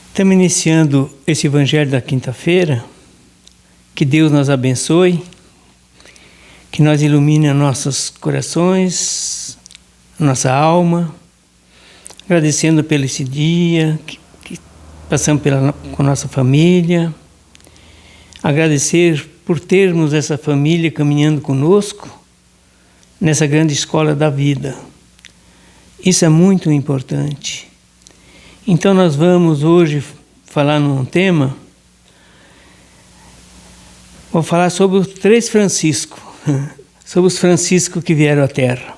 Estamos iniciando esse Evangelho da quinta-feira. Que Deus nos abençoe, que nos ilumine nossos corações, nossa alma, agradecendo pelo esse dia que passamos com a nossa família, agradecer por termos essa família caminhando conosco nessa grande escola da vida. Isso é muito importante. Então nós vamos hoje falar num tema, vou falar sobre os três Francisco, sobre os Francisco que vieram à Terra.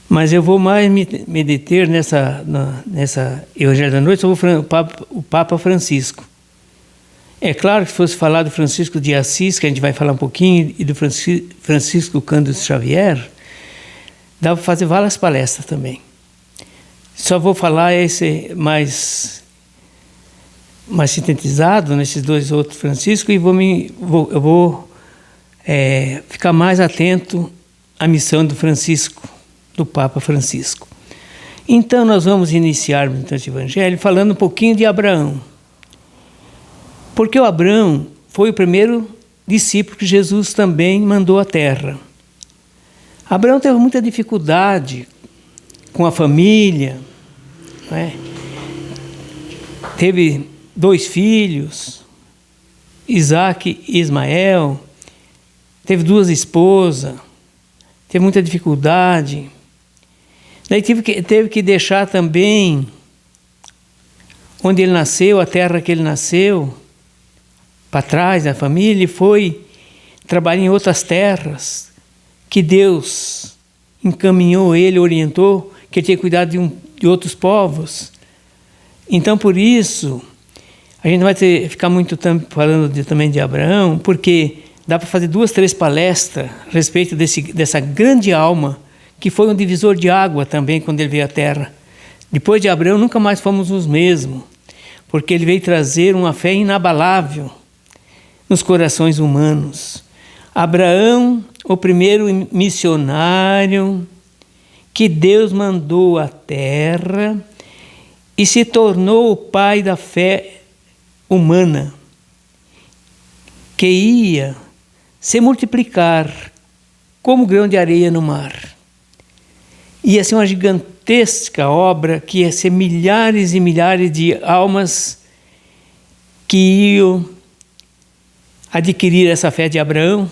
Mas eu vou mais me deter nessa Evangelho da Noite sobre o Papa Francisco. É claro que se fosse falar do Francisco de Assis, que a gente vai falar um pouquinho, e do Francisco Cândido Xavier, dá para fazer várias palestras também. Só vou falar esse mais sintetizado nesses dois outros Francisco e eu vou ficar mais atento à missão do Francisco, do Papa Francisco. Então nós vamos iniciar então, esse Evangelho falando um pouquinho de Abraão. Porque o Abraão foi o primeiro discípulo que Jesus também mandou à terra. Abraão teve muita dificuldade com a família, não é? Teve 2 filhos, Isaac e Ismael, teve 2 esposas, teve muita dificuldade. Daí teve que deixar também onde ele nasceu, a terra que ele nasceu, para trás da família, e foi trabalhar em outras terras que Deus encaminhou ele, orientou, que ele tinha cuidado de outros povos. Então, por isso, a gente vai ficar muito tempo falando também de Abraão, porque dá para fazer 2, 3 palestras a respeito dessa grande alma, que foi um divisor de água também quando ele veio à Terra. Depois de Abraão, nunca mais fomos os mesmos, porque ele veio trazer uma fé inabalável nos corações humanos. Abraão, o primeiro missionário que Deus mandou à terra e se tornou o pai da fé humana, que ia se multiplicar como grão de areia no mar. Ia ser uma gigantesca obra que ia ser milhares e milhares de almas que iam adquirir essa fé de Abraão,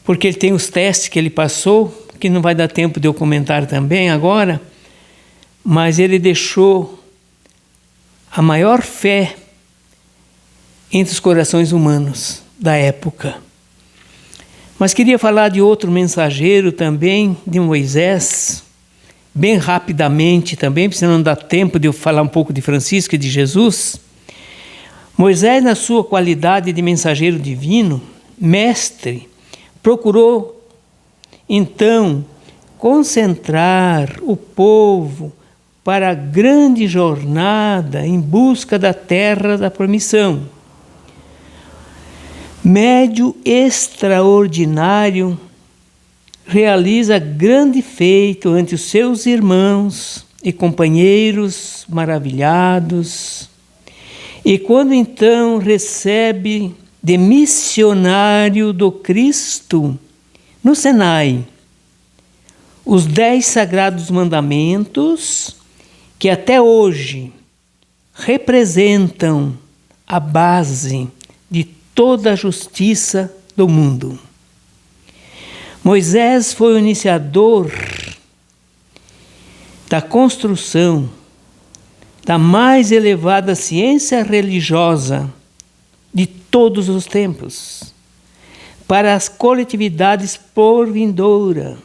porque ele tem os testes que ele passou, que não vai dar tempo de eu comentar também agora, mas ele deixou a maior fé entre os corações humanos da época. Mas queria falar de outro mensageiro também, de Moisés, bem rapidamente também, porque senão não dá tempo de eu falar um pouco de Francisco e de Jesus. Moisés, na sua qualidade de mensageiro divino, mestre, procurou então concentrar o povo para a grande jornada em busca da terra da promissão. Médio extraordinário, realiza grande feito ante os seus irmãos e companheiros maravilhados. E quando então recebe de missionário do Cristo no Sinai os 10 sagrados mandamentos que até hoje representam a base de toda a justiça do mundo. Moisés foi o iniciador da construção da mais elevada ciência religiosa de todos os tempos, para as coletividades por vindoura,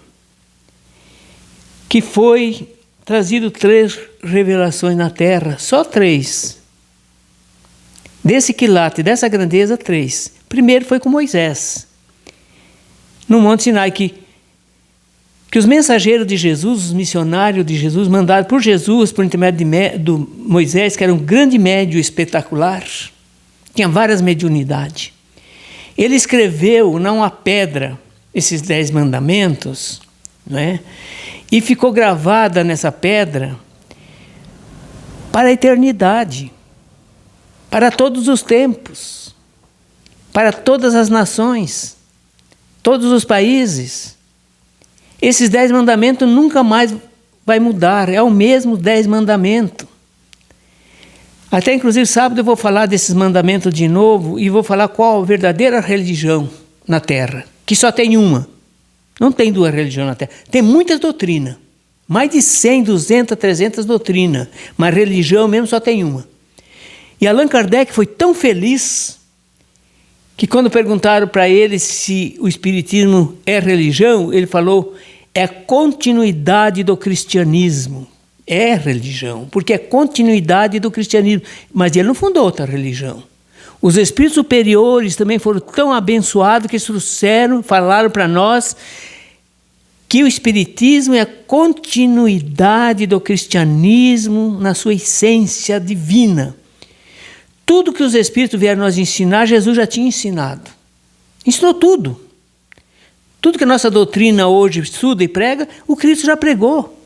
que foi trazido 3 revelações na Terra, só 3. Desse quilate, dessa grandeza, 3. Primeiro foi com Moisés, no Monte Sinai, que os mensageiros de Jesus, os missionários de Jesus, mandados por Jesus, por intermédio do Moisés, que era um grande médium espetacular, tinha várias mediunidades. Ele escreveu, não a pedra, esses 10 mandamentos, não é? e ficou gravada nessa pedra para a eternidade, para todos os tempos, para todas as nações, todos os países. Esses 10 mandamentos nunca mais vai mudar, é o mesmo 10 mandamentos. Até inclusive sábado eu vou falar desses mandamentos de novo e vou falar qual a verdadeira religião na Terra, que só tem uma. Não tem 2 religiões na Terra. Tem muitas doutrinas, mais de 100, 200, 300 doutrinas, mas religião mesmo só tem uma. E Allan Kardec foi tão feliz que quando perguntaram para ele se o espiritismo é religião, ele falou, é a continuidade do cristianismo. É religião, porque é continuidade do cristianismo. Mas ele não fundou outra religião. Os espíritos superiores também foram tão abençoados que eles trouxeram, falaram para nós que o espiritismo é a continuidade do cristianismo na sua essência divina. Tudo que os espíritos vieram nos ensinar, Jesus já tinha ensinado. Ensinou tudo. Tudo que a nossa doutrina hoje estuda e prega, o Cristo já pregou.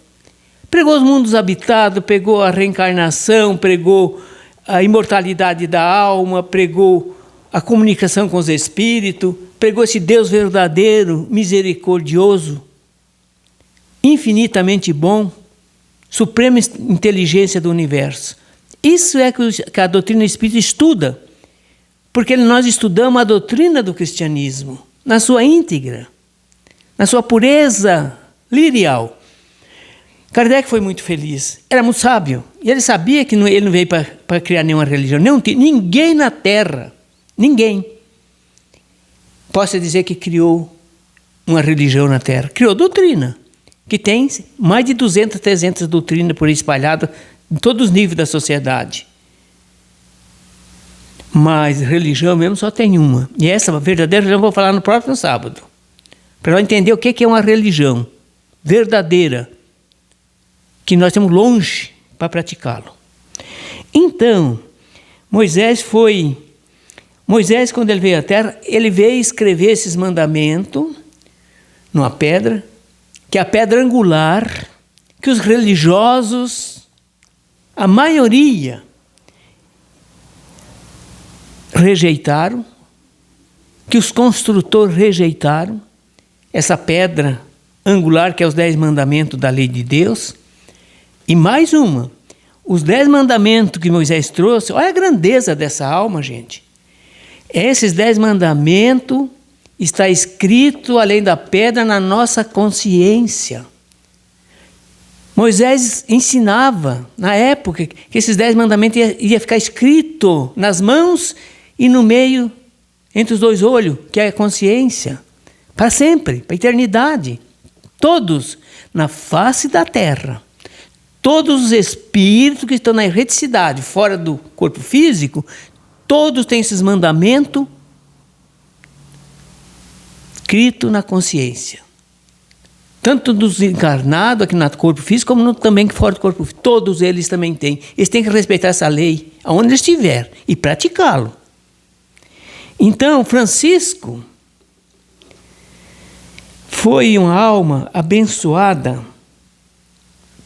Pregou os mundos habitados, pregou a reencarnação, pregou a imortalidade da alma, pregou a comunicação com os espíritos, pregou esse Deus verdadeiro, misericordioso, infinitamente bom, suprema inteligência do universo. Isso é que a doutrina espírita estuda, porque nós estudamos a doutrina do cristianismo, na sua íntegra, na sua pureza lirial. Kardec foi muito feliz, era muito sábio, e ele sabia que ele não veio para criar nenhuma religião, ninguém na Terra, ninguém, possa dizer que criou uma religião na Terra. Criou doutrina, que tem mais de 200, 300 doutrinas por aí espalhadas em todos os níveis da sociedade. Mas religião mesmo só tem uma, e essa verdadeira religião eu vou falar no próximo sábado, para entender o que é uma religião verdadeira, que nós estamos longe para praticá-lo. Então, Moisés, quando ele veio à Terra, ele veio escrever esses mandamentos numa pedra, que é a pedra angular, que os religiosos, a maioria, rejeitaram, que os construtores rejeitaram, essa pedra angular, que é os 10 mandamentos da lei de Deus. E mais uma, os 10 mandamentos que Moisés trouxe, olha a grandeza dessa alma, gente. Esses 10 mandamentos está escrito, além da pedra, na nossa consciência. Moisés ensinava, na época, que esses 10 mandamentos ia ficar escrito nas mãos e no meio, entre os 2 olhos, que é a consciência, para sempre, para a eternidade. Todos, na face da terra. Todos os espíritos que estão na erreticidade, fora do corpo físico, todos têm esses mandamentos escritos na consciência. Tanto dos encarnados aqui no corpo físico, como também fora do corpo físico. Todos eles também têm. Eles têm que respeitar essa lei, aonde eles estiverem, e praticá-lo. Então, Francisco foi uma alma abençoada,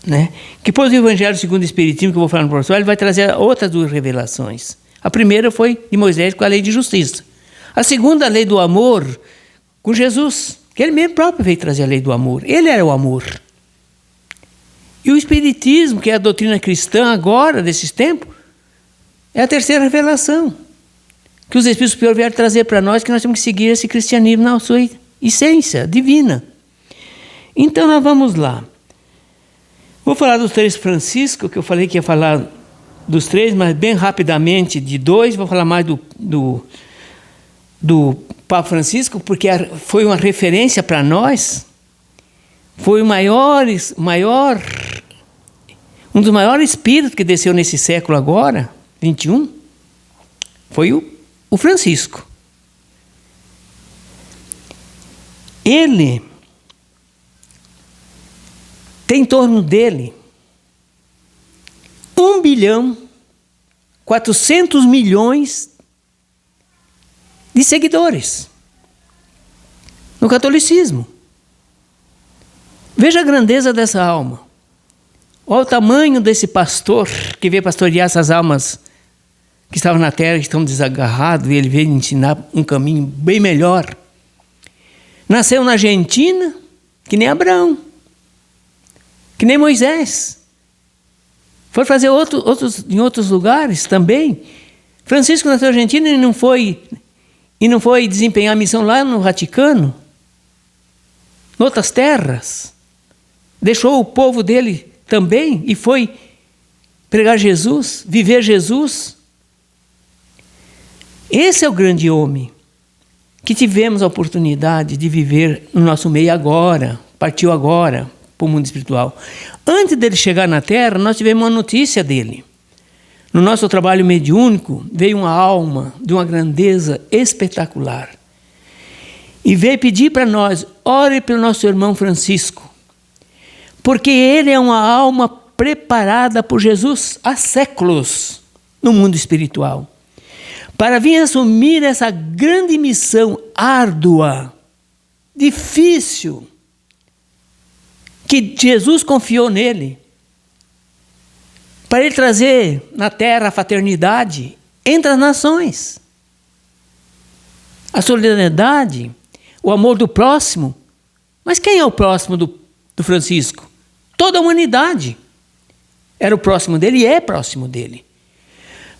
né? Que pôs o Evangelho segundo o Espiritismo, que eu vou falar no próximo, ele vai trazer outras 2 revelações. A primeira foi de Moisés com a lei de justiça. A segunda, a lei do amor, com Jesus, que ele mesmo próprio veio trazer a lei do amor. Ele era o amor. E o Espiritismo, que é a doutrina cristã agora, desses tempos, é a terceira revelação, que os Espíritos Superiores vieram trazer para nós, que nós temos que seguir esse cristianismo na sua essência divina. Então, nós vamos lá. Vou falar dos 3 Franciscos, que eu falei que ia falar dos 3, mas bem rapidamente de 2. Vou falar mais do Papa Francisco, porque foi uma referência para nós. Foi um dos maiores espíritos que desceu nesse século agora, 21, foi o Francisco. Ele tem em torno dele 1.400.000.000 de seguidores no catolicismo. Veja a grandeza dessa alma. Olha o tamanho desse pastor que veio pastorear essas almas que estavam na terra, que estão desagarrados, e ele veio ensinar um caminho bem melhor. Nasceu na Argentina, que nem Abraão, que nem Moisés. Foi fazer em outros lugares também. Francisco nasceu na Argentina e não foi desempenhar a missão lá no Vaticano, em outras terras. Deixou o povo dele também e foi pregar Jesus, viver Jesus. Esse é o grande homem que tivemos a oportunidade de viver no nosso meio agora, partiu agora para o mundo espiritual. Antes dele chegar na Terra, nós tivemos uma notícia dele. No nosso trabalho mediúnico, veio uma alma de uma grandeza espetacular. E veio pedir para nós, ore pelo nosso irmão Francisco, porque ele é uma alma preparada por Jesus há séculos no mundo espiritual, para vir assumir essa grande missão árdua, difícil, que Jesus confiou nele, para ele trazer na terra a fraternidade entre as nações, a solidariedade, o amor do próximo. Mas quem é o próximo do Francisco? Toda a humanidade era o próximo dele e é próximo dele.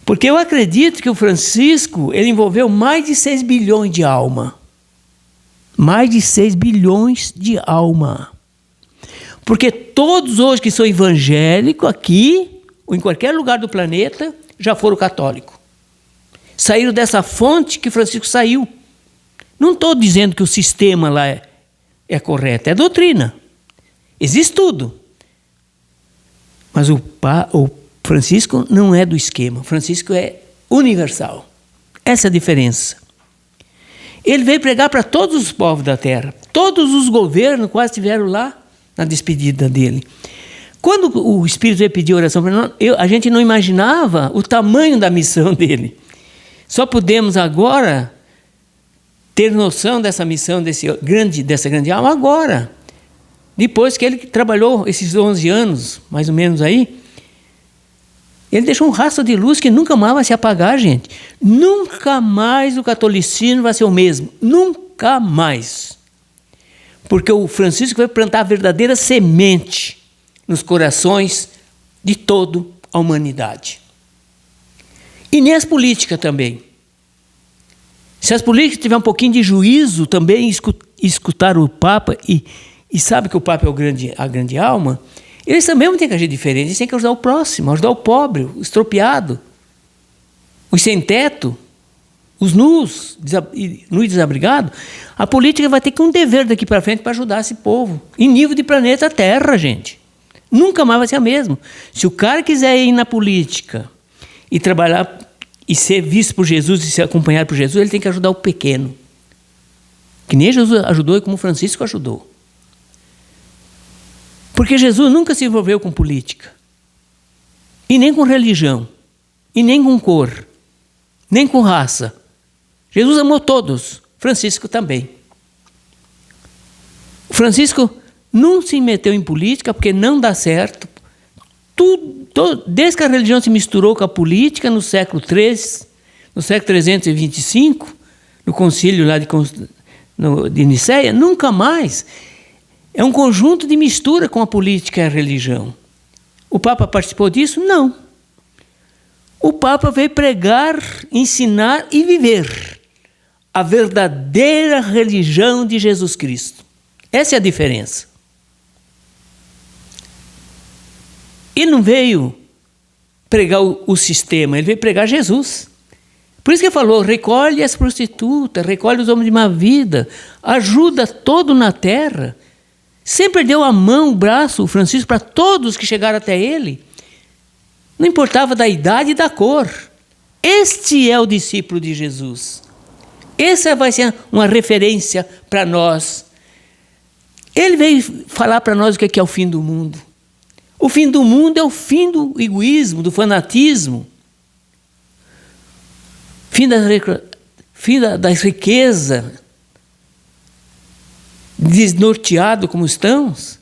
Porque eu acredito que o Francisco, ele envolveu mais de 6 bilhões de alma. Mais de 6 bilhões de alma. Porque todos hoje que são evangélicos aqui, ou em qualquer lugar do planeta, já foram católicos. Saíram dessa fonte que Francisco saiu. Não estou dizendo que o sistema lá é correto, é doutrina. Existe tudo. Mas o Francisco não é do esquema. Francisco é universal. Essa é a diferença. Ele veio pregar para todos os povos da terra. Todos os governos quase estiveram lá na despedida dele. Quando o Espírito veio pedir oração para nós, a gente não imaginava o tamanho da missão dele. Só podemos agora ter noção dessa missão, dessa grande alma agora. Depois que ele trabalhou esses 11 anos, mais ou menos aí, ele deixou um rastro de luz que nunca mais vai se apagar, gente. Nunca mais o catolicismo vai ser o mesmo. Nunca mais. Porque o Francisco vai plantar a verdadeira semente nos corações de toda a humanidade. E nem as políticas também. Se as políticas tiverem um pouquinho de juízo também, escutar o Papa, e sabe que o Papa é a grande alma, eles também vão ter que agir diferente. Eles têm que ajudar o próximo, ajudar o pobre, o estropiado, os sem teto, os nus e desabrigados. A política vai ter que um dever daqui para frente para ajudar esse povo, em nível de planeta Terra, gente. Nunca mais vai ser a mesma. Se o cara quiser ir na política e trabalhar e ser visto por Jesus e ser acompanhado por Jesus, ele tem que ajudar o pequeno. Que nem Jesus ajudou e como Francisco ajudou. Porque Jesus nunca se envolveu com política. E nem com religião. E nem com cor. Nem com raça. Jesus amou todos. Francisco também. Francisco não se meteu em política porque não dá certo. Desde que a religião se misturou com a política no século III, no século 325, no concílio lá de Nicéia, nunca mais. É um conjunto de mistura com a política e a religião. O Papa participou disso? Não. O Papa veio pregar, ensinar e viver a verdadeira religião de Jesus Cristo. Essa é a diferença. Ele não veio pregar o sistema, ele veio pregar Jesus. Por isso que ele falou, recolhe as prostitutas, recolhe os homens de má vida, ajuda todo na terra. Sempre deu a mão, o braço, o Francisco, para todos que chegaram até ele. Não importava da idade e da cor. Este é o discípulo de Jesus. Essa vai ser uma referência para nós. Ele veio falar para nós o que é o fim do mundo. O fim do mundo é o fim do egoísmo, do fanatismo. Fim da riqueza, desnorteado como estamos.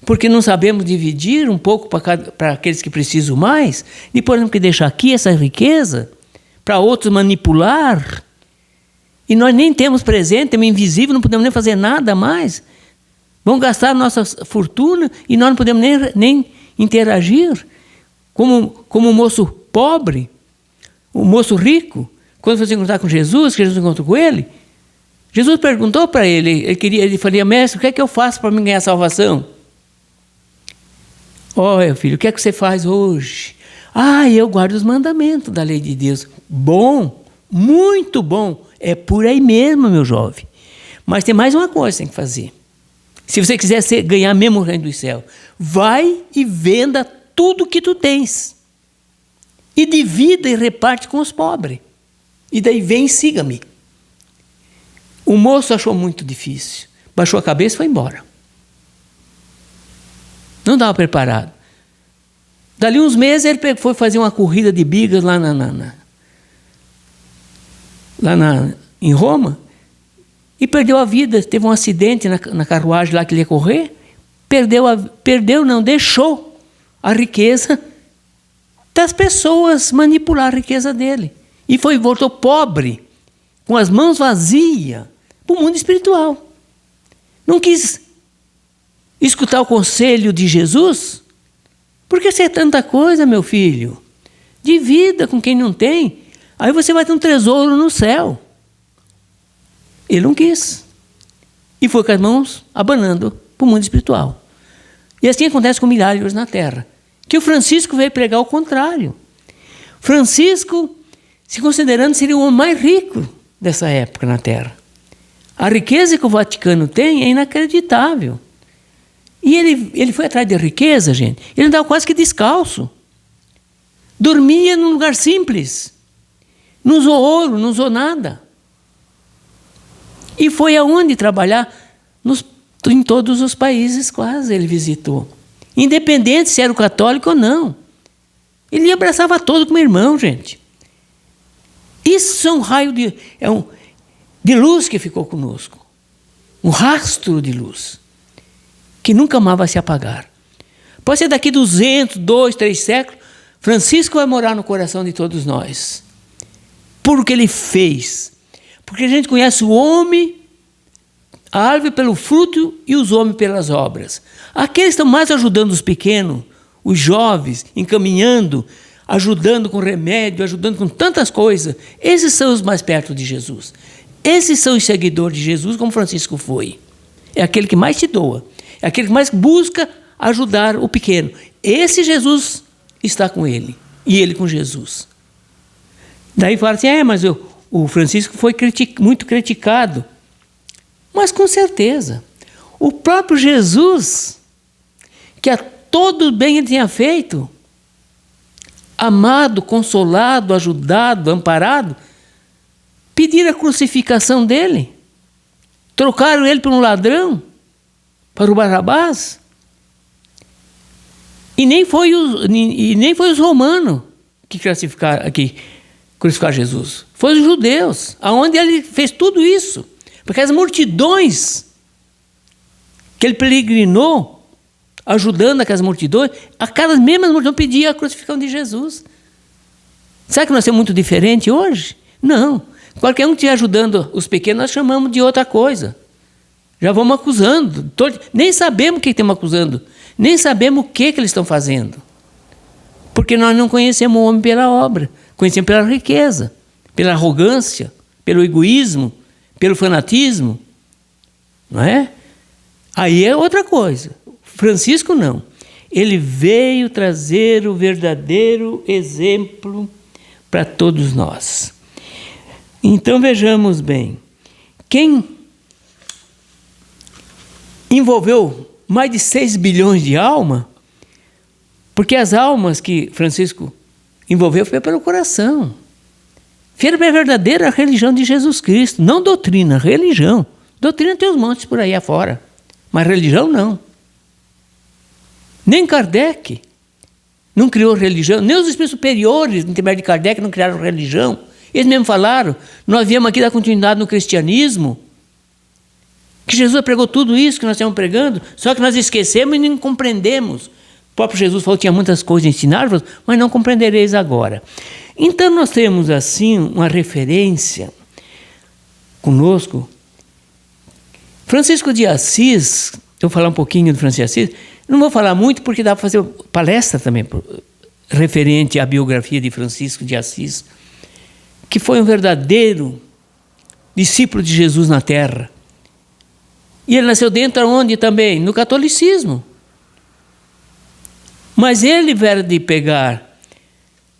porque não sabemos dividir um pouco para aqueles que precisam mais, depois temos que deixar aqui essa riqueza para outros manipular, e nós nem temos presente, temos invisível, não podemos nem fazer nada mais. Vamos gastar nossa fortuna e nós não podemos nem interagir. Como o moço pobre, o moço rico, quando foi se encontrar com Jesus, que Jesus encontrou com ele, Jesus perguntou para ele, ele falou: mestre, o que é que eu faço para me ganhar salvação? Olha, filho, o que é que você faz hoje? Eu guardo os mandamentos da lei de Deus. Bom, muito bom. É por aí mesmo, meu jovem. Mas tem mais uma coisa que você tem que fazer. Se você quiser ganhar mesmo o reino dos céus, vai e venda tudo que tu tens. E divida e reparte com os pobres. E daí vem e siga-me. O moço achou muito difícil. Baixou a cabeça e foi embora. Não estava preparado. Dali uns meses ele foi fazer uma corrida de bigas lá em Roma e perdeu a vida. Teve um acidente na carruagem lá que ele ia correr. Deixou a riqueza das pessoas manipular a riqueza dele. E voltou pobre, com as mãos vazias, para o mundo espiritual. Não quis escutar o conselho de Jesus. Por que você é tanta coisa, meu filho? Divida com quem não tem. Aí você vai ter um tesouro no céu. Ele não quis. E foi com as mãos abanando para o mundo espiritual. E assim acontece com milhares hoje na Terra. Que o Francisco veio pregar o contrário. Francisco, se considerando, seria o homem mais rico dessa época na Terra. A riqueza que o Vaticano tem é inacreditável. E ele foi atrás de riqueza, gente. Ele andava quase que descalço. Dormia num lugar simples. Não usou ouro, não usou nada. E foi aonde trabalhar? Em todos os países quase ele visitou. Independente se era o católico ou não. Ele abraçava todo como irmão, gente. Isso é um raio de luz que ficou conosco. Um rastro de luz. Que nunca mais vai se apagar. Pode ser daqui 200, 2, 3 séculos, Francisco vai morar no coração de todos nós. Por o que ele fez. Porque a gente conhece o homem, a árvore pelo fruto e os homens pelas obras. Aqueles que estão mais ajudando os pequenos, os jovens, encaminhando, ajudando com remédio, ajudando com tantas coisas, esses são os mais perto de Jesus. Esses são os seguidores de Jesus, como Francisco foi. É aquele que mais te doa. É aquele que mais busca ajudar o pequeno. Esse Jesus está com ele. E ele com Jesus. Daí fala assim, mas o Francisco foi muito criticado. Mas com certeza. O próprio Jesus, que a todo bem ele tinha feito, amado, consolado, ajudado, amparado, pediram a crucificação dele. Trocaram ele por um ladrão. Para o Barrabás. E nem foi os romanos que crucificaram Jesus. Foi os judeus, aonde ele fez tudo isso. Porque as multidões que ele peregrinou, ajudando aquelas multidões, aquelas mesmas multidões pediam a crucificação de Jesus. Será que nós somos muito diferentes hoje? Não. Qualquer um que estiver ajudando os pequenos, nós chamamos de outra coisa. Já vamos acusando. Nem sabemos o que estamos acusando. Nem sabemos o que eles estão fazendo. Porque nós não conhecemos o homem pela obra. Conhecemos pela riqueza, pela arrogância, pelo egoísmo, pelo fanatismo. Não é? Aí é outra coisa. Francisco não. Ele veio trazer o verdadeiro exemplo para todos nós. Então vejamos bem. Quem envolveu mais de 6 bilhões de almas, porque as almas que Francisco envolveu foi pelo coração. Foi a verdadeira religião de Jesus Cristo, não doutrina, religião. Doutrina tem os montes por aí afora, mas religião não. Nem Kardec não criou religião, nem os espíritos superiores, no intermédio de Kardec, não criaram religião. Eles mesmo falaram, nós viemos aqui dar continuidade no cristianismo. Que Jesus pregou tudo isso que nós estamos pregando, só que nós esquecemos e não compreendemos. O próprio Jesus falou que tinha muitas coisas a ensinar, mas não compreendereis agora. Então nós temos assim uma referência conosco. Francisco de Assis, eu vou falar um pouquinho do Francisco de Assis, não vou falar muito porque dá para fazer palestra também referente à biografia de Francisco de Assis, que foi um verdadeiro discípulo de Jesus na terra. E ele nasceu dentro onde também? No catolicismo. Mas ele, velho de pegar,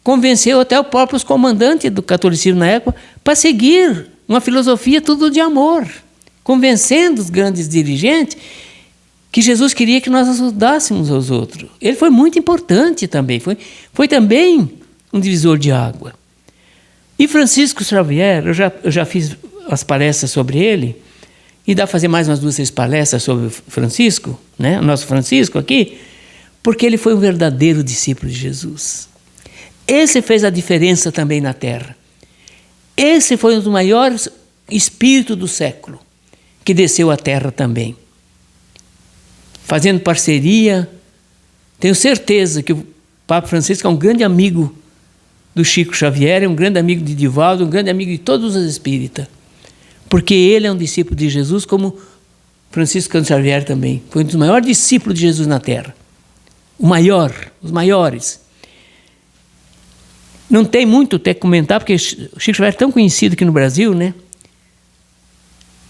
convenceu até os próprios comandantes do catolicismo na época para seguir uma filosofia tudo de amor, convencendo os grandes dirigentes que Jesus queria que nós ajudássemos aos outros. Ele foi muito importante também, foi também um divisor de água. E Francisco Xavier, eu já fiz as palestras sobre ele, e dá para fazer mais umas 2, 3 palestras sobre Francisco, né? O nosso Francisco aqui, porque ele foi um verdadeiro discípulo de Jesus. Esse fez a diferença também na terra. Esse foi um dos maiores espíritos do século, que desceu à terra também. Fazendo parceria, tenho certeza que o Papa Francisco é um grande amigo do Chico Xavier, é um grande amigo de Divaldo, um grande amigo de todos os espíritas. Porque ele é um discípulo de Jesus, como Francisco Xavier também. Foi um dos maiores discípulos de Jesus na terra. O maior, os maiores. Não tem muito até comentar, porque o Chico Xavier é tão conhecido aqui no Brasil, né?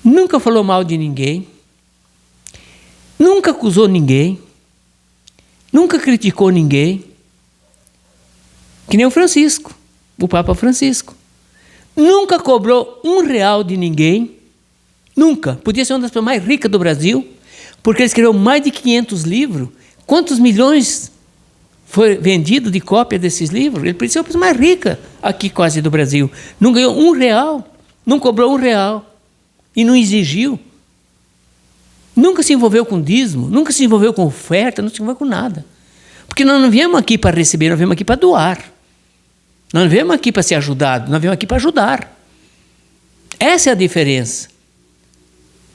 Nunca falou mal de ninguém. Nunca acusou ninguém. Nunca criticou ninguém. Que nem o Francisco, o Papa Francisco. Nunca cobrou R$1 de ninguém. Nunca. Podia ser uma das pessoas mais ricas do Brasil, porque ele escreveu mais de 500 livros. Quantos milhões foi vendido de cópia desses livros? Ele podia ser a pessoa mais rica aqui quase do Brasil. Não ganhou R$1. Não cobrou R$1. E não exigiu. Nunca se envolveu com dízimo. Nunca se envolveu com oferta. Não se envolveu com nada. Porque nós não viemos aqui para receber, nós viemos aqui para doar. Nós não viemos aqui para ser ajudados, nós viemos aqui para ajudar. Essa é a diferença.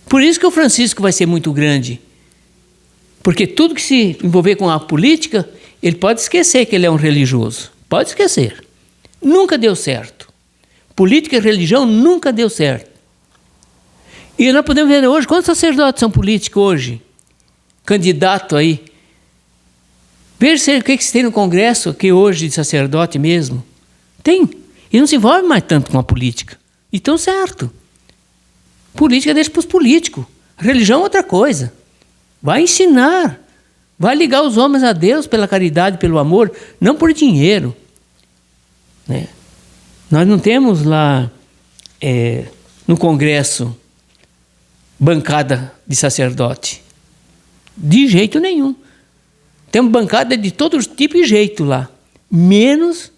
Por isso que o Francisco vai ser muito grande. Porque tudo que se envolver com a política, ele pode esquecer que ele é um religioso. Pode esquecer. Nunca deu certo. Política e religião nunca deu certo. E nós podemos ver hoje, quantos sacerdotes são políticos hoje? Candidato aí. Veja o que se tem no Congresso aqui hoje de sacerdote mesmo. Tem. E não se envolve mais tanto com a política. E estão certo. Política deixa para os políticos. Religião é outra coisa. Vai ensinar. Vai ligar os homens a Deus pela caridade, pelo amor, não por dinheiro. Né? Nós não temos lá no Congresso bancada de sacerdote. De jeito nenhum. Temos bancada de todo tipo e jeito lá. Menos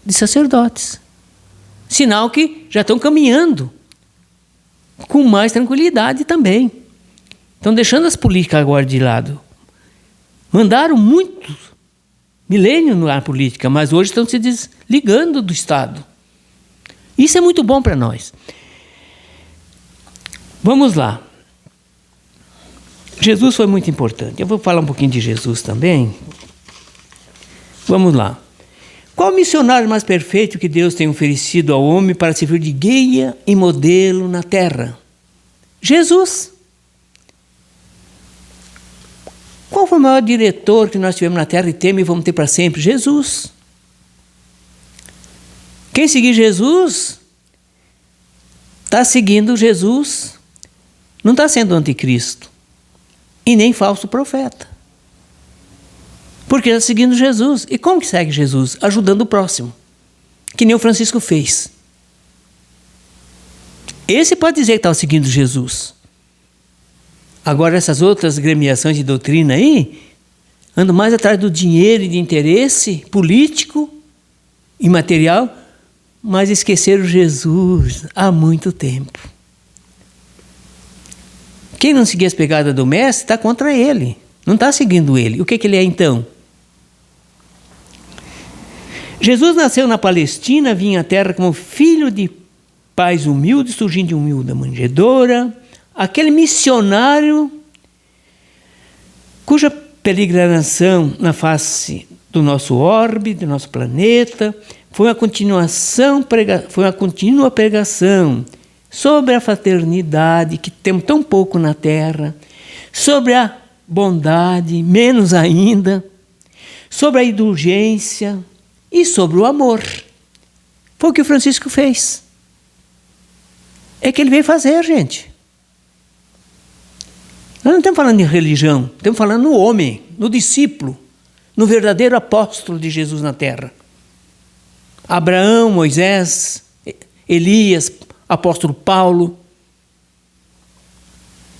de sacerdotes. Sinal que já estão caminhando com mais tranquilidade também. Estão deixando as políticas agora de lado. Mandaram muitos milênios na política, mas hoje estão se desligando do Estado. Isso é muito bom para nós. Vamos lá. Jesus foi muito importante. Eu vou falar um pouquinho de Jesus também. Vamos lá. Qual missionário mais perfeito que Deus tem oferecido ao homem para servir de guia e modelo na terra? Jesus. Qual foi o maior diretor que nós tivemos na terra e temos e vamos ter para sempre? Jesus. Quem seguir Jesus está seguindo Jesus, não está sendo anticristo e nem falso profeta. Porque está seguindo Jesus. E como que segue Jesus? Ajudando o próximo. Que nem o Francisco fez. Esse pode dizer que estava seguindo Jesus. Agora essas outras gremiações de doutrina aí, andam mais atrás do dinheiro e de interesse político e material, mas esqueceram Jesus há muito tempo. Quem não seguir as pegadas do mestre está contra ele. Não está seguindo ele. O que ele é então? Jesus nasceu na Palestina, vinha à terra como filho de pais humildes, surgindo de humilde manjedoura, aquele missionário cuja peregrinação na face do nosso orbe, do nosso planeta, foi uma contínua pregação sobre a fraternidade, que temos tão pouco na Terra, sobre a bondade, menos ainda, sobre a indulgência e sobre o amor. Foi o que o Francisco fez. É que ele veio fazer, gente. Nós não estamos falando de religião, estamos falando no homem, no discípulo, no verdadeiro apóstolo de Jesus na Terra. Abraão, Moisés, Elias, apóstolo Paulo,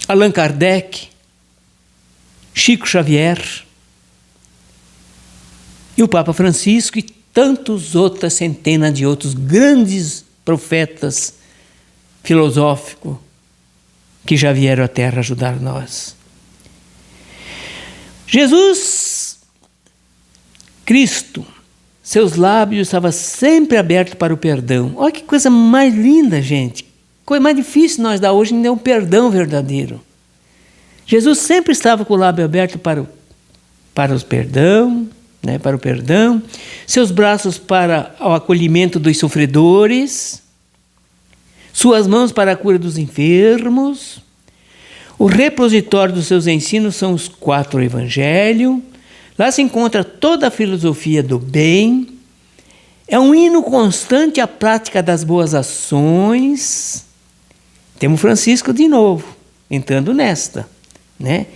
Allan Kardec, Chico Xavier e o Papa Francisco e tantos outras centenas de outros grandes profetas filosóficos que já vieram à Terra ajudar nós. Jesus Cristo, seus lábios estavam sempre abertos para o perdão. Olha que coisa mais linda, gente. Coisa mais difícil nós dar hoje ainda é um perdão verdadeiro. Jesus sempre estava com o lábio aberto para o perdão, né, para o perdão, seus braços para o acolhimento dos sofredores, suas mãos para a cura dos enfermos. O repositório dos seus ensinos são os 4 evangelhos. Lá se encontra toda a filosofia do bem. É um hino constante à prática das boas ações. Temos Francisco de novo, entrando nesta, né?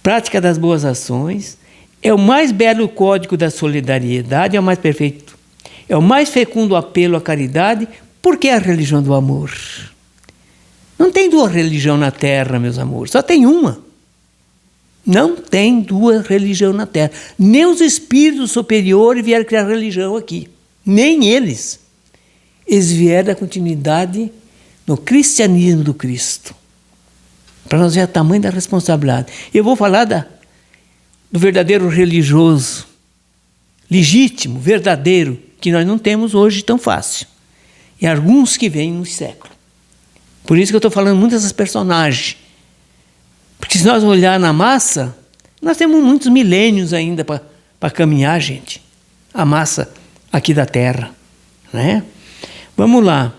Prática das boas ações. É o mais belo código da solidariedade, é o mais perfeito. É o mais fecundo apelo à caridade, porque é a religião do amor. Não tem 2 religiões na Terra, meus amores, só tem uma. Não tem 2 religiões na Terra. Nem os espíritos superiores vieram criar religião aqui. Nem eles. Eles vieram da continuidade no cristianismo do Cristo. Para nós ver o tamanho da responsabilidade. Eu vou falar do verdadeiro religioso, legítimo, verdadeiro, que nós não temos hoje tão fácil. E alguns que vêm nos séculos. Por isso que eu estou falando muito dessas personagens. Porque se nós olhar na massa, nós temos muitos milênios ainda para caminhar, gente. A massa aqui da Terra, né? Vamos lá.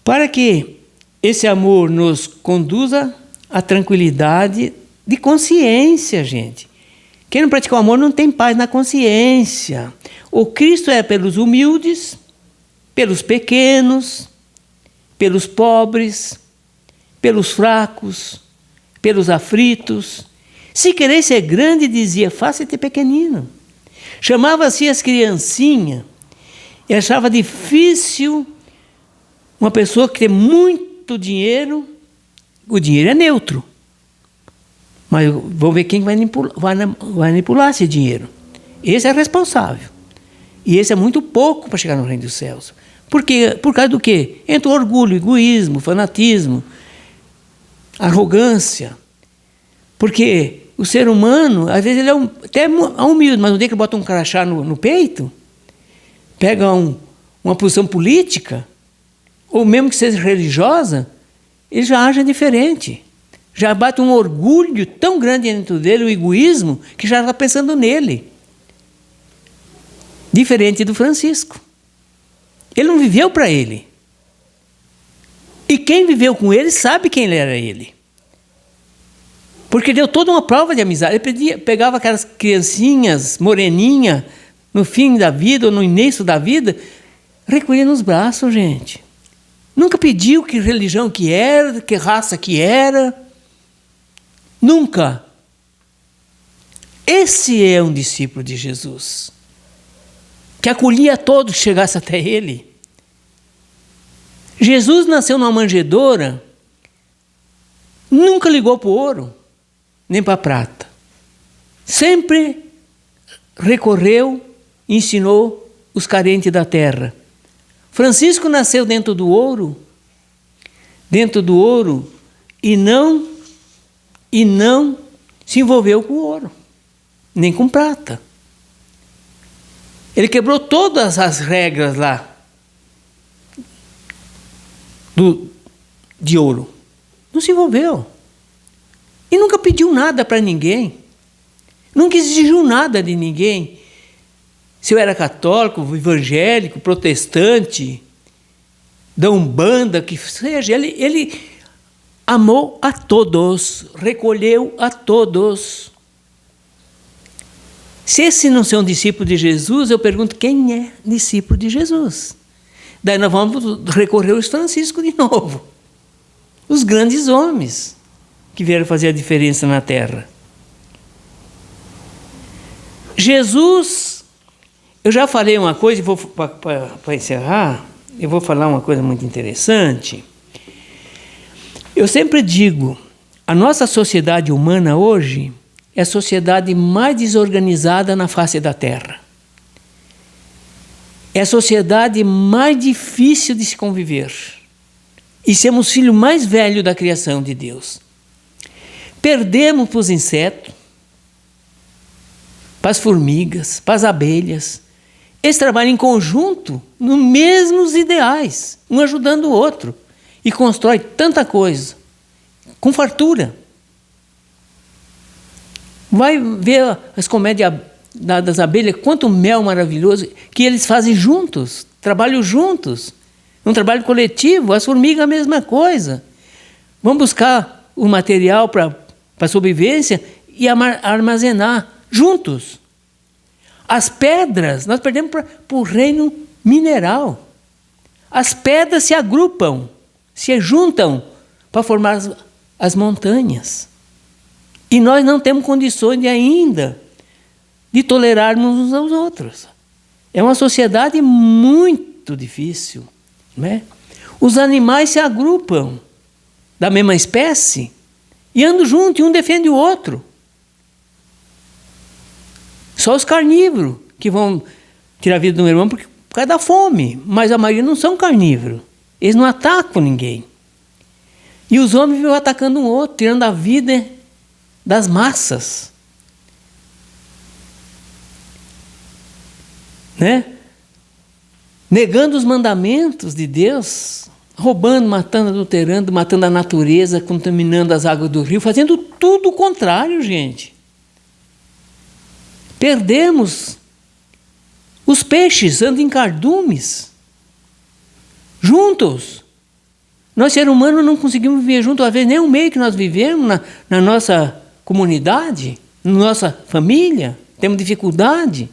Para que esse amor nos conduza à tranquilidade de consciência, gente. Quem não pratica o amor não tem paz na consciência. O Cristo é pelos humildes, pelos pequenos, pelos pobres, pelos fracos, pelos aflitos. Se querer ser grande, dizia, faça-te pequenino. Chamava-se as criancinhas e achava difícil uma pessoa que tem muito dinheiro. O dinheiro é neutro. Mas vamos ver quem vai manipular esse dinheiro. Esse é responsável. E esse é muito pouco para chegar no reino dos céus. Por quê? Por causa do quê? Entra o orgulho, egoísmo, fanatismo, arrogância. Porque o ser humano, às vezes ele é até humilde, mas no dia que ele bota um crachá no peito, pega uma posição política, ou mesmo que seja religiosa, ele já age diferente. Já bate um orgulho tão grande dentro dele, o egoísmo, que já está pensando nele. Diferente do Francisco. Ele não viveu para ele. E quem viveu com ele sabe quem era ele. Porque deu toda uma prova de amizade. Ele pegava aquelas criancinhas, moreninha, no fim da vida ou no início da vida, recolhia nos braços, gente. Nunca pediu que religião que era, que raça que era. Nunca. Esse é um discípulo de Jesus, que acolhia todos que chegasse até ele. Jesus nasceu numa manjedoura, nunca ligou para o ouro, nem para a prata. Sempre recorreu, ensinou os carentes da terra. Francisco nasceu dentro do ouro e não se envolveu com ouro, nem com prata. Ele quebrou todas as regras lá de ouro. Não se envolveu. E nunca pediu nada para ninguém. Nunca exigiu nada de ninguém. Se eu era católico, evangélico, protestante, da Umbanda, que seja, ele amou a todos, recolheu a todos. Se esse não é um discípulo de Jesus, eu pergunto quem é discípulo de Jesus. Daí nós vamos recorrer aos Francisco de novo. Os grandes homens que vieram fazer a diferença na Terra. Jesus, eu já falei uma coisa, para encerrar, eu vou falar uma coisa muito interessante. Eu sempre digo, a nossa sociedade humana hoje é a sociedade mais desorganizada na face da Terra. É a sociedade mais difícil de se conviver. E somos filhos mais velhos da criação de Deus. Perdemos para os insetos, para as formigas, para as abelhas. Eles trabalham em conjunto, nos mesmos ideais, um ajudando o outro. E constrói tanta coisa, com fartura. Vai ver as comédias das abelhas, quanto mel maravilhoso que eles fazem juntos, trabalham juntos. Um trabalho coletivo, as formigas a mesma coisa. Vão buscar o material para a sobrevivência e armazenar juntos. As pedras, nós perdemos para o reino mineral. As pedras se agrupam, se juntam para formar as montanhas. E nós não temos condições ainda de tolerarmos uns aos outros. É uma sociedade muito difícil. Não é? Os animais se agrupam da mesma espécie e andam juntos, e um defende o outro. Só os carnívoros que vão tirar a vida do meu irmão por causa da fome, mas a maioria não são carnívoros. Eles não atacam ninguém. E os homens vão atacando um outro, tirando a vida das massas. Né? Negando os mandamentos de Deus, roubando, matando, adulterando, matando a natureza, contaminando as águas do rio, fazendo tudo o contrário, gente. Perdemos. Os peixes andam em cardumes, juntos. Nós, seres humanos, não conseguimos viver juntos, às vezes nem o meio que nós vivemos, na nossa comunidade, na nossa família, temos dificuldade.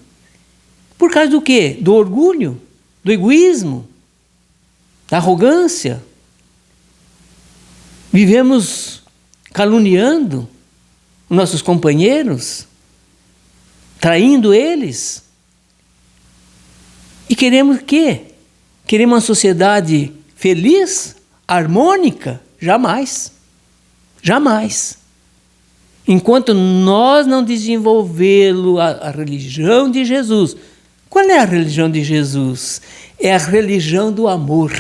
Por causa do quê? Do orgulho, do egoísmo, da arrogância. Vivemos caluniando os nossos companheiros, traindo eles. E queremos o quê? Queremos uma sociedade feliz, harmônica? Jamais. Jamais. Enquanto nós não desenvolvê-lo a religião de Jesus. Qual é a religião de Jesus? É a religião do amor,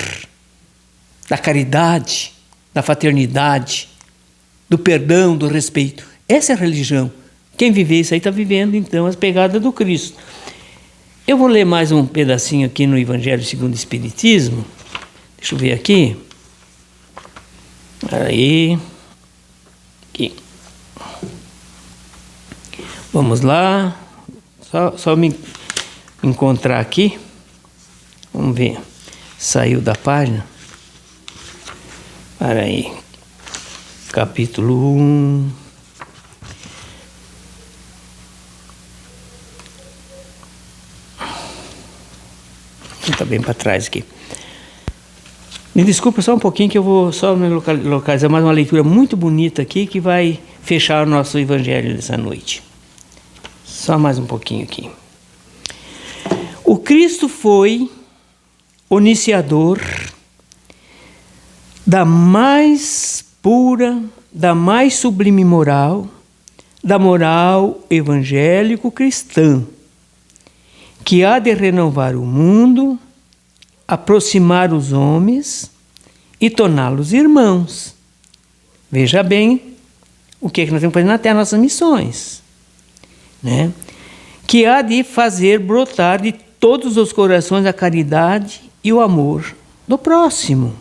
da caridade, da fraternidade, do perdão, do respeito. Essa é a religião. Quem viver isso aí está vivendo, então, as pegadas do Cristo. Eu vou ler mais um pedacinho aqui no Evangelho segundo o Espiritismo. Deixa eu ver aqui. Aí. Aqui. Vamos lá. Só me encontrar aqui. Vamos ver. Saiu da página. Para aí. Capítulo 1. Está bem para trás aqui. Me desculpa só um pouquinho que eu vou só me localizar mais uma leitura muito bonita aqui que vai fechar o nosso evangelho dessa noite. Só mais um pouquinho aqui. O Cristo foi o iniciador da mais pura, da mais sublime moral, da moral evangélico-cristã, que há de renovar o mundo, aproximar os homens e torná-los irmãos. Veja bem o que nós temos que fazer na Terra, nossas missões. Né? Que há de fazer brotar de todos os corações a caridade e o amor do próximo.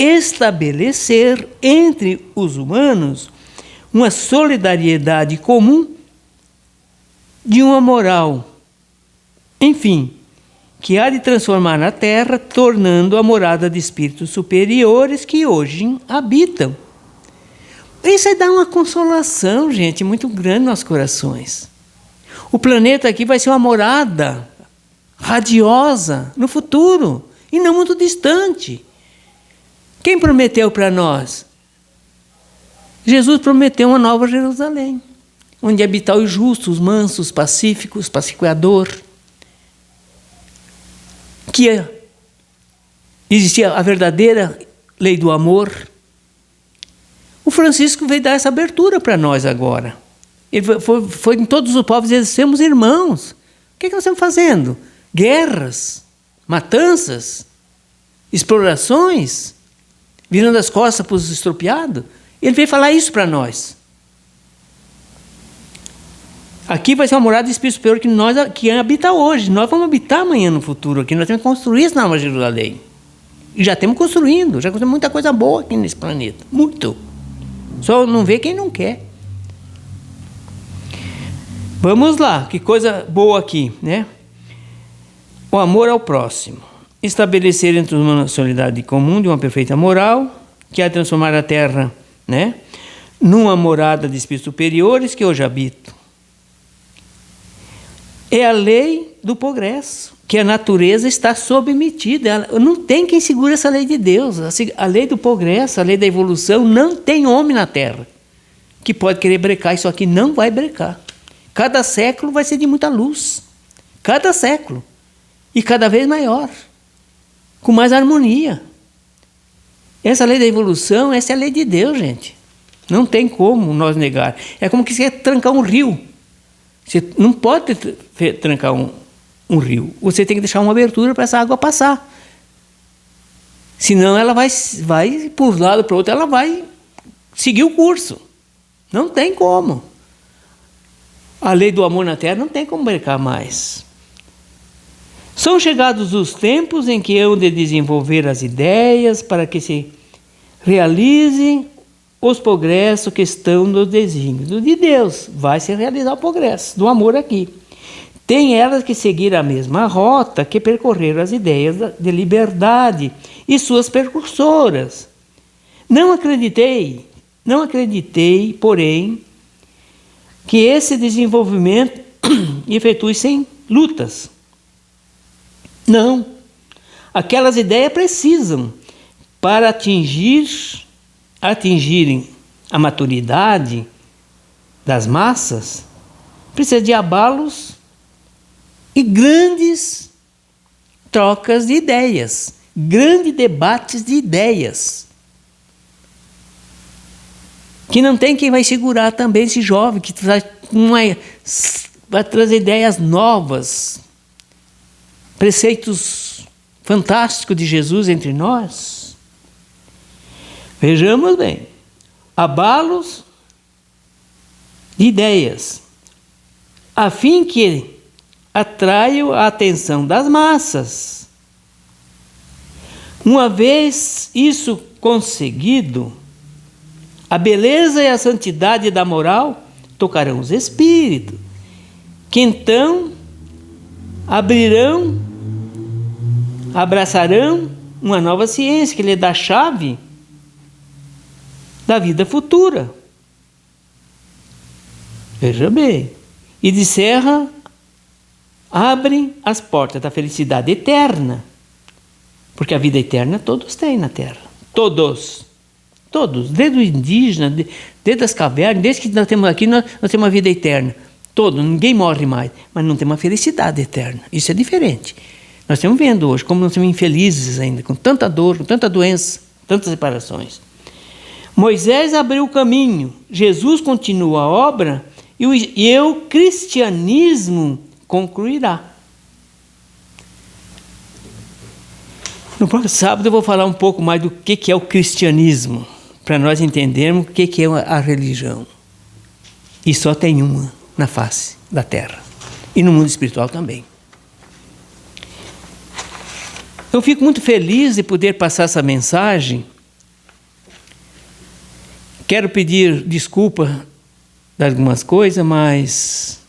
estabelecer entre os humanos uma solidariedade comum de uma moral, enfim, que há de transformar a Terra, tornando a morada de espíritos superiores que hoje habitam. Isso aí dá uma consolação, gente, muito grande nos nossos corações. O planeta aqui vai ser uma morada radiosa no futuro, e não muito distante. Quem prometeu para nós? Jesus prometeu uma nova Jerusalém, onde habitar os justos, os mansos, pacíficos, pacificador. Que existia a verdadeira lei do amor. O Francisco veio dar essa abertura para nós agora. Ele foi em todos os povos dizer, somos irmãos. O que nós estamos fazendo? Guerras, matanças, explorações, virando as costas para os estropiados. Ele veio falar isso para nós. Aqui vai ser uma morada de espírito superior que habita hoje. Nós vamos habitar amanhã no futuro aqui. Nós temos que construir essa nova Jerusalém. E já estamos construindo. Já construímos muita coisa boa aqui nesse planeta. Muito. Só não vê quem não quer. Vamos lá. Que coisa boa aqui, né? O amor ao próximo. Estabelecer entre os humanos a solidariedade comum de uma perfeita moral, que há de transformar a Terra, né, numa morada de espíritos superiores que hoje habitam. É a lei do progresso, que a natureza está submetida. Não tem quem segure essa lei de Deus. A lei do progresso, a lei da evolução, não tem homem na Terra que pode querer brecar. Isso aqui não vai brecar. Cada século vai ser de muita luz. Cada século. E cada vez maior. Com mais harmonia. Essa lei da evolução, essa é a lei de Deus, gente. Não tem como nós negar. É como que você trancar um rio. Você não pode trancar um rio. Você tem que deixar uma abertura para essa água passar. Senão ela vai por um lado para o outro, ela vai seguir o curso. Não tem como. A lei do amor na Terra não tem como brecar mais. São chegados os tempos em que hão de desenvolver as ideias para que se realizem os progressos que estão nos desígnios de Deus. Vai se realizar o progresso do amor aqui. Tem elas que seguir a mesma rota que percorreram as ideias de liberdade e suas precursoras. Não acreditei, porém, que esse desenvolvimento efetue sem lutas. Não. Aquelas ideias precisam, para atingirem a maturidade das massas, precisa de abalos e grandes trocas de ideias, grandes debates de ideias. Que não tem quem vai segurar também esse jovem, que vai trazer ideias novas, preceitos fantásticos de Jesus entre nós. Vejamos bem, abalos de ideias, a fim que atraiam a atenção das massas. Uma vez isso conseguido, a beleza e a santidade da moral tocarão os espíritos, que então abraçarão uma nova ciência que lhe dá a chave da vida futura. Veja bem. E de Serra abrem as portas da felicidade eterna. Porque a vida eterna todos têm na Terra. Todos. Desde o indígena, desde as cavernas, desde que nós temos aqui, nós temos uma vida eterna. Todos, ninguém morre mais. Mas não tem uma felicidade eterna. Isso é diferente. Nós estamos vendo hoje como nós somos infelizes ainda, com tanta dor, com tanta doença, tantas separações. Moisés abriu o caminho, Jesus continua a obra e o cristianismo concluirá. No próximo sábado eu vou falar um pouco mais do que é o cristianismo, para nós entendermos o que é a religião. E só tem uma na face da terra. E no mundo espiritual também. Eu fico muito feliz de poder passar essa mensagem Quero pedir desculpa de algumas coisas, mas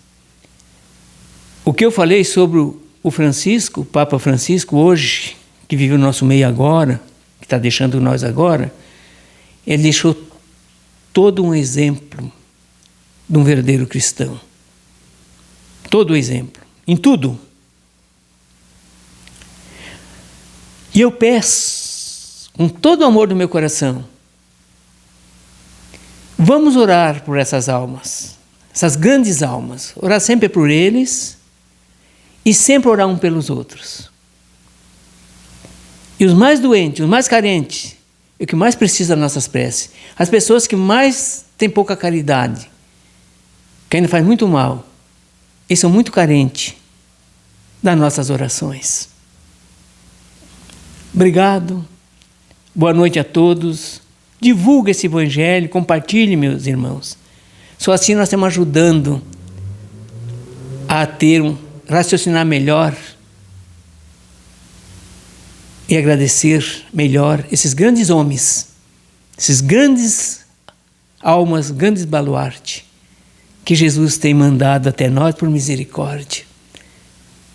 o que eu falei sobre o Francisco, o Papa Francisco, hoje, que vive no nosso meio agora, que está deixando nós agora, ele deixou todo um exemplo de um verdadeiro cristão. Todo o exemplo, em tudo. E eu peço, com todo o amor do meu coração, vamos orar por essas almas, essas grandes almas, orar sempre por eles e sempre orar um pelos outros. E os mais doentes, os mais carentes, é o que mais precisa das nossas preces. As pessoas que mais têm pouca caridade, que ainda faz muito mal, e são muito carentes das nossas orações. Obrigado, boa noite a todos. Divulgue esse evangelho, compartilhe, meus irmãos. Só assim nós estamos ajudando a raciocinar melhor e agradecer melhor esses grandes homens, esses grandes almas, grandes baluarte que Jesus tem mandado até nós por misericórdia,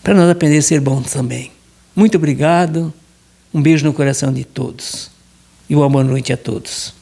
para nós aprender a ser bons também. Muito obrigado, um beijo no coração de todos e uma boa noite a todos.